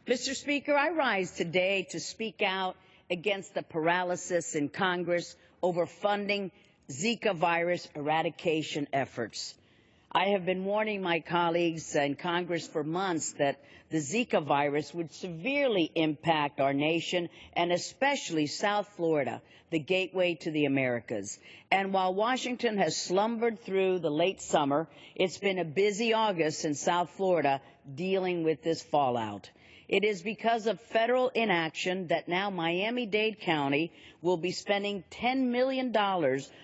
Mr. Speaker, I rise today to speak out against the paralysis in Congress over funding Zika virus eradication efforts. I have been warning my colleagues in Congress for months that the Zika virus would severely impact our nation, and especially South Florida, the gateway to the Americas. And while Washington has slumbered through the late summer, it's been a busy August in South Florida dealing with this fallout. It is because of federal inaction that now Miami-Dade County will be spending $10 million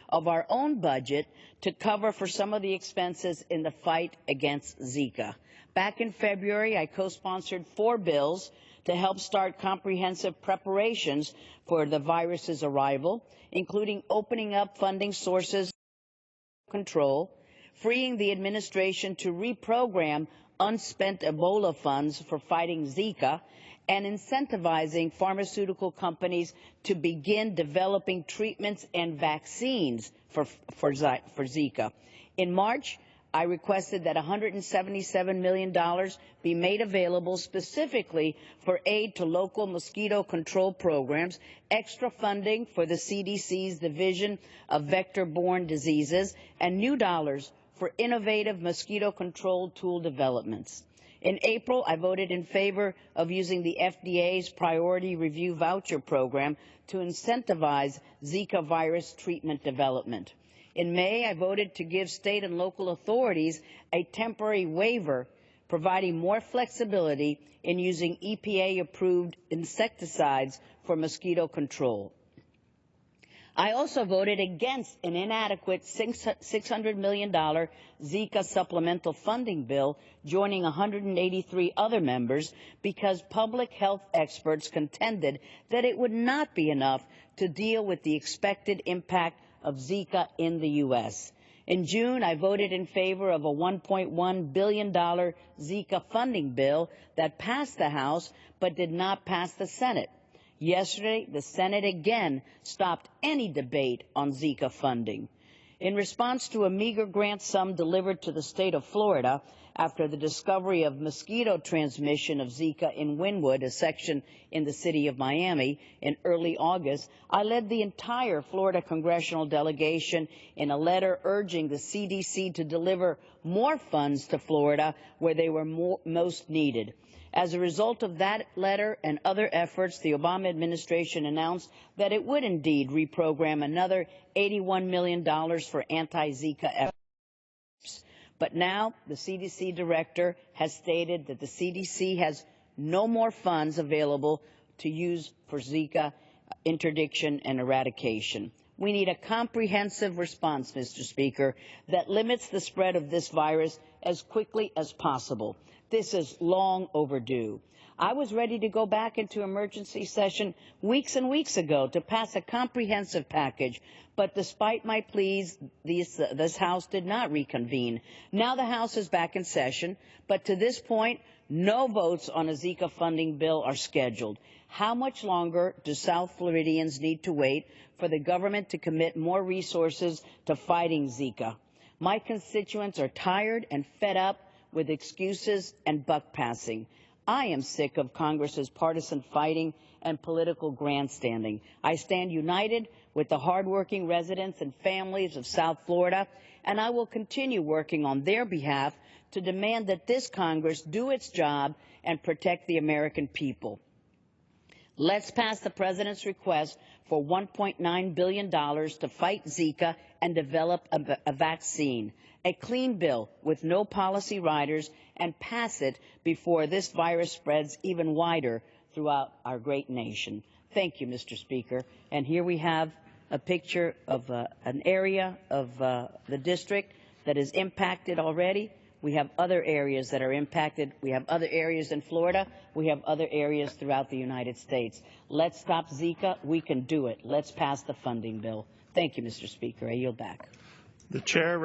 of our own budget to cover for some of the expenses in the fight against Zika. Back in February, I co-sponsored 4 bills to help start comprehensive preparations for the virus's arrival, including opening up funding sources control, freeing the administration to reprogram unspent Ebola funds for fighting Zika, and incentivizing pharmaceutical companies to begin developing treatments and vaccines for Zika. In March, I requested that $177 million be made available specifically for aid to local mosquito control programs, extra funding for the CDC's Division of Vector-Borne Diseases, and new dollars for innovative mosquito control tool developments. In April, I voted in favor of using the FDA's Priority Review Voucher Program to incentivize Zika virus treatment development. In May, I voted to give state and local authorities a temporary waiver, providing more flexibility in using EPA-approved insecticides for mosquito control. I also voted against an inadequate $600 million Zika supplemental funding bill, joining 183 other members, because public health experts contended that it would not be enough to deal with the expected impact of Zika in the U.S. In June, I voted in favor of a $1.1 billion Zika funding bill that passed the House but did not pass the Senate. Yesterday, the Senate again stopped any debate on Zika funding. In response to a meager grant sum delivered to the state of Florida after the discovery of mosquito transmission of Zika in Wynwood, a section in the city of Miami, in early August, I led the entire Florida Congressional delegation in a letter urging the CDC to deliver more funds to Florida where they were most needed. As a result of that letter and other efforts, the Obama administration announced that it would indeed reprogram another $81 million for anti-Zika efforts. But now the CDC director has stated that the CDC has no more funds available to use for Zika interdiction and eradication. We need a comprehensive response, Mr. Speaker, that limits the spread of this virus as quickly as possible. This is long overdue. I was ready to go back into emergency session weeks and weeks ago to pass a comprehensive package, but despite my pleas, this House did not reconvene. Now the House is back in session, but to this point, no votes on a Zika funding bill are scheduled. How much longer do South Floridians need to wait for the government to commit more resources to fighting Zika? My constituents are tired and fed up with excuses and buck passing. I am sick of Congress's partisan fighting and political grandstanding. I stand united with the hardworking residents and families of South Florida, and I will continue working on their behalf to demand that this Congress do its job and protect the American people. Let's pass the President's request for $1.9 billion to fight Zika and develop a vaccine, a clean bill with no policy riders, and pass it before this virus spreads even wider throughout our great nation. Thank you, Mr. Speaker. And here we have a picture of an area of the district that is impacted already. We have other areas that are impacted. We have other areas in Florida. We have other areas throughout the United States. Let's stop Zika. We can do it. Let's pass the funding bill. Thank you, Mr. Speaker. I yield back. The chair